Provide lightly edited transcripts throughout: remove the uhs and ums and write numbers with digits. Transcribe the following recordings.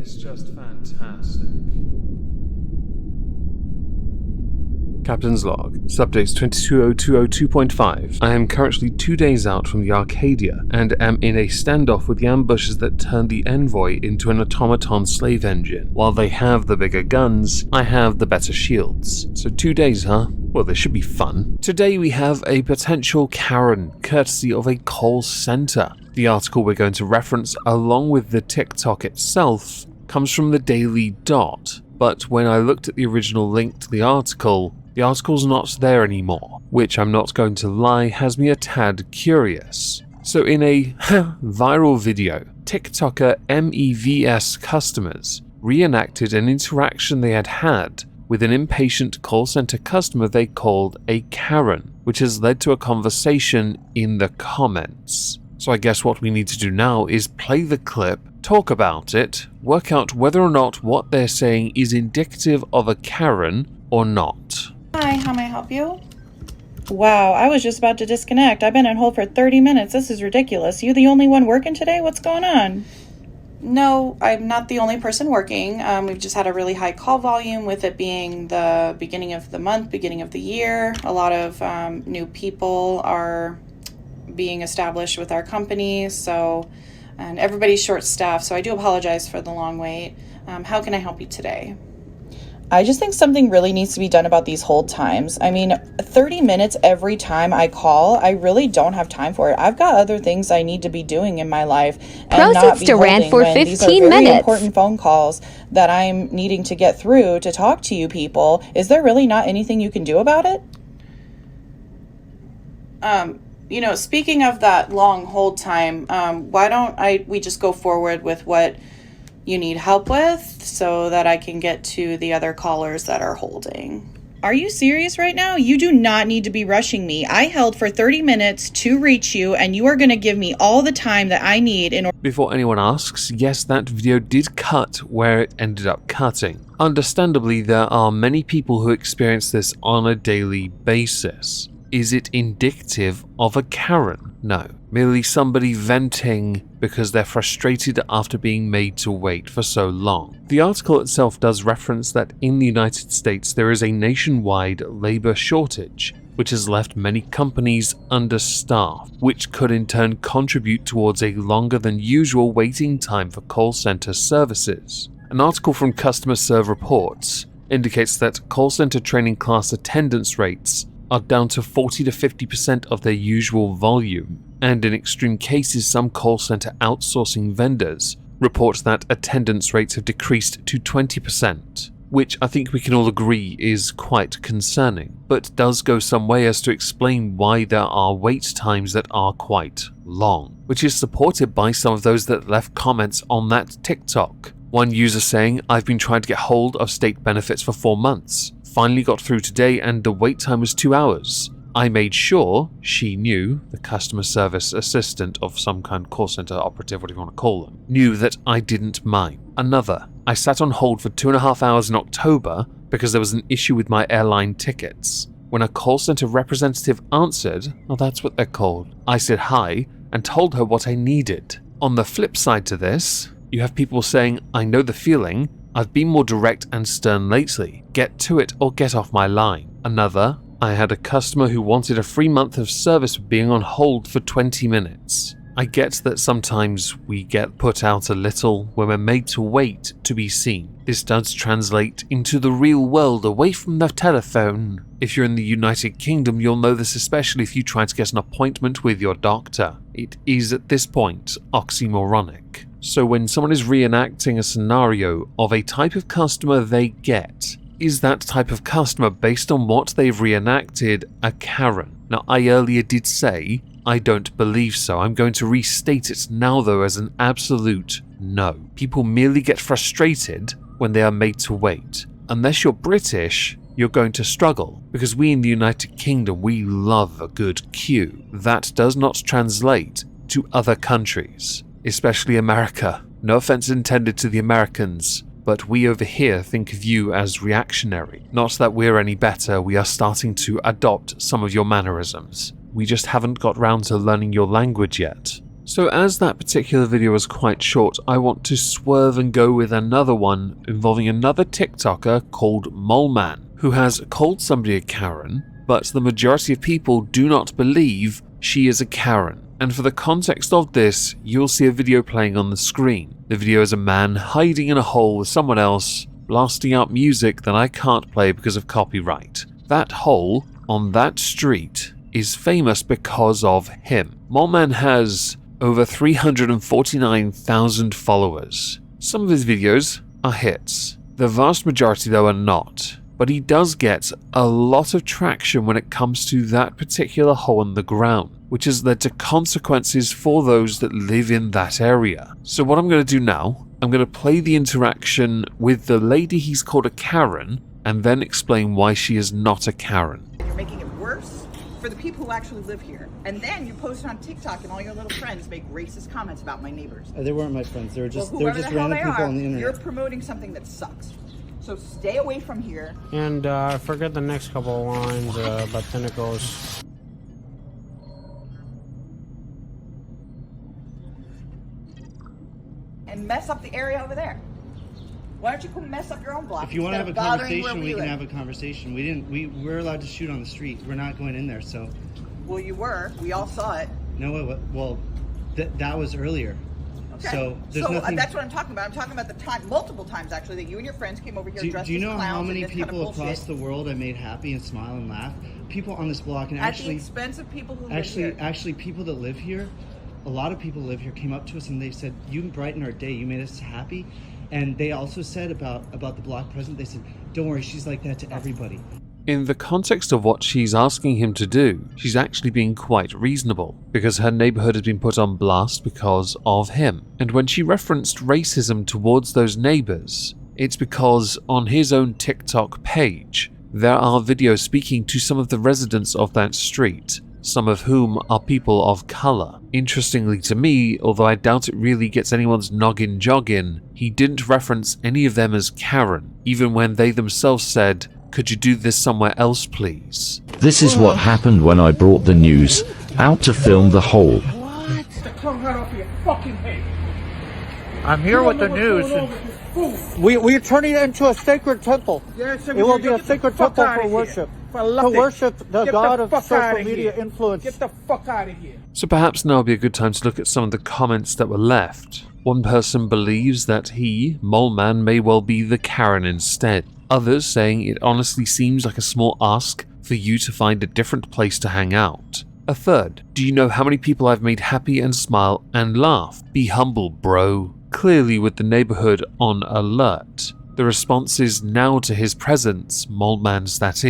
is just fantastic. Captain's Log, Subdates 22020.5. I am currently 2 days out from the Arcadia, and am in a standoff with the ambushes that turned the Envoy into an automaton slave engine. While they have the bigger guns, I have the better shields. So 2 days, huh? Well, this should be fun. Today we have a potential Karen, courtesy of a call center. The article we're going to reference, along with the TikTok itself, comes from the Daily Dot, but when I looked at the original link to the article's not there anymore, which I'm not going to lie has me a tad curious. So in a viral video, TikToker MEVS customers reenacted an interaction they had with an impatient call center customer they called a Karen, which has led to a conversation in the comments. So I guess what we need to do now is play the clip, talk about it, work out whether or not what they're saying is indicative of a Karen or not. Hi, how may I help you? Wow, I was just about to disconnect. I've been on hold for 30 minutes. This is ridiculous. You the only one working today? What's going on? No, I'm not the only person working. We've just had a really high call volume with it being the beginning of the month, beginning of the year. A lot of new people are being established with our company, and everybody's short-staffed, so I do apologize for the long wait. How can I help you today? I just think something really needs to be done about these hold times. I mean, 30 minutes every time I call, I really don't have time for it. I've got other things I need to be doing in my life and not be holding for when 15 these are very minutes. important phone calls that I'm needing to get through to talk to you people. Is there really not anything you can do about it? Speaking of that long hold time, why don't we just go forward with what you need help with so that I can get to the other callers that are holding. Are you serious right now? You do not need to be rushing me. I held for 30 minutes to reach you, and you are going to give me all the time that I need in order. Before anyone asks, yes, that video did cut where it ended up cutting. Understandably, there are many people who experience this on a daily basis. Is it indicative of a Karen? No. Merely somebody venting because they're frustrated after being made to wait for so long. The article itself does reference that in the United States there is a nationwide labor shortage, which has left many companies understaffed, which could in turn contribute towards a longer than usual waiting time for call center services. An article from Customer Serve Reports indicates that call center training class attendance rates are down to 40 to 50% of their usual volume, and in extreme cases some call center outsourcing vendors report that attendance rates have decreased to 20%, which I think we can all agree is quite concerning, but does go some way as to explain why there are wait times that are quite long, which is supported by some of those that left comments on that TikTok. One user saying, "I've been trying to get hold of state benefits for 4 months. Finally got through today and the wait time was 2 hours. I made sure," she knew, the customer service assistant of some kind, call center operative, whatever you want to call them, knew that I didn't mind. Another, "I sat on hold for 2.5 hours in October because there was an issue with my airline tickets. When a call center representative answered," oh that's what they're called, "I said hi and told her what I needed." On the flip side to this, you have people saying, "I know the feeling. I've been more direct and stern lately. Get to it or get off my line." Another, "I had a customer who wanted a free month of service for being on hold for 20 minutes. I get that sometimes we get put out a little when we're made to wait to be seen. This does translate into the real world away from the telephone. If you're in the United Kingdom, you'll know this especially if you try to get an appointment with your doctor. It is at this point oxymoronic. So when someone is reenacting a scenario of a type of customer they get, is that type of customer, based on what they've reenacted, a Karen? Now, I earlier did say I don't believe so. I'm going to restate it now though as an absolute no. People merely get frustrated when they are made to wait. Unless you're British, you're going to struggle, because we in the United Kingdom, we love a good queue. That does not translate to other countries, especially America. No offense intended to the Americans, but we over here think of you as reactionary. Not that we're any better, we are starting to adopt some of your mannerisms. We just haven't got round to learning your language yet. So as that particular video was quite short, I want to swerve and go with another one involving another TikToker called Moleman, who has called somebody a Karen, but the majority of people do not believe she is a Karen. And for the context of this, you'll see a video playing on the screen. The video is a man hiding in a hole with someone else, blasting out music that I can't play because of copyright. That hole on that street is famous because of him. Moleman has over 349,000 followers. Some of his videos are hits. The vast majority though are not. But he does get a lot of traction when it comes to that particular hole in the ground, which has led to consequences for those that live in that area. So what I'm going to do now, I'm going to play the interaction with the lady he's called a Karen, and then explain why she is not a Karen. You're making it worse for the people who actually live here. And then you post it on TikTok and all your little friends make racist comments about my neighbors. They weren't my friends. They were just random people on the internet. You're promoting something that sucks. So stay away from here. And I forget the next couple of lines, but then it goes. And mess up the area over there. Why don't you come mess up your own block? If you want to have a conversation, we can have a conversation. We're allowed to shoot on the street. We're not going in there, so. Well, you were. We all saw it. No, well, that was earlier. Okay. So there's nothing. That's what I'm talking about. I'm talking about the time, multiple times actually, that you and your friends came over here dressed as clowns. Do you know how many people kind of across the world I made happy and smile and laugh? People on this block, and at the expense of people who live here. Actually, people that live here, a lot of people live here came up to us and they said, "You brighten our day. You made us happy." And they also said about the block president, they said, "Don't worry, she's like that to everybody." In the context of what she's asking him to do, she's actually being quite reasonable, because her neighborhood has been put on blast because of him. And when she referenced racism towards those neighbors, it's because on his own TikTok page, there are videos speaking to some of the residents of that street, some of whom are people of color. Interestingly to me, although I doubt it really gets anyone's noggin jogging, he didn't reference any of them as Karen, even when they themselves said, "Could you do this somewhere else, please?" This is what happened when I brought the news out to film the hole. What? Come right off your fucking head. I'm here with the news. We're turning it into a sacred temple. Yes, it will be a sacred temple for worship. To worship the God of social media influence. Get the fuck out of here. So perhaps now would be a good time to look at some of the comments that were left. One person believes that he, Moleman, may well be the Karen instead. Others saying it honestly seems like a small ask for you to find a different place to hang out. A third, do you know how many people I've made happy and smile and laugh? Be humble, bro. Clearly with the neighborhood on alert. The response is now to his presence, Moleman's that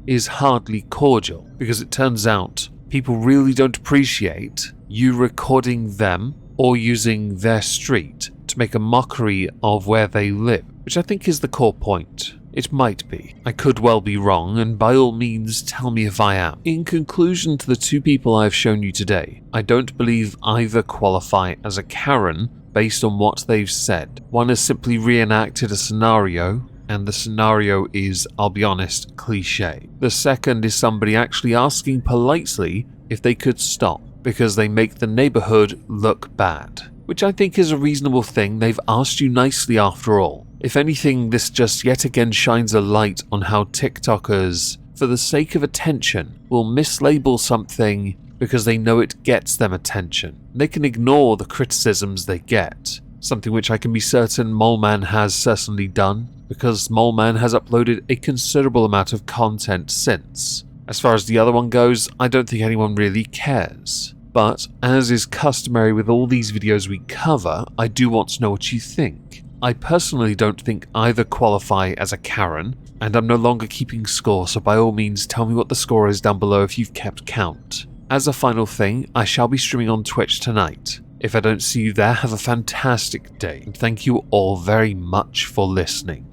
is hardly cordial, because it turns out people really don't appreciate you recording them or using their street to make a mockery of where they live, which I think is the core point. It might be. I could well be wrong, and by all means tell me if I am. In conclusion to the two people I've shown you today, I don't believe either qualify as a Karen based on what they've said. One has simply reenacted a scenario, and the scenario is, I'll be honest, cliche. The second is somebody actually asking politely if they could stop, because they make the neighborhood look bad. Which I think is a reasonable thing. They've asked you nicely after all. If anything, this just yet again shines a light on how TikTokers, for the sake of attention, will mislabel something because they know it gets them attention. They can ignore the criticisms they get, something which I can be certain Moleman has certainly done, because Moleman has uploaded a considerable amount of content since. As far as the other one goes, I don't think anyone really cares. But, as is customary with all these videos we cover, I do want to know what you think. I personally don't think either qualify as a Karen, and I'm no longer keeping score, so by all means tell me what the score is down below if you've kept count. As a final thing, I shall be streaming on Twitch tonight. If I don't see you there, have a fantastic day, and thank you all very much for listening.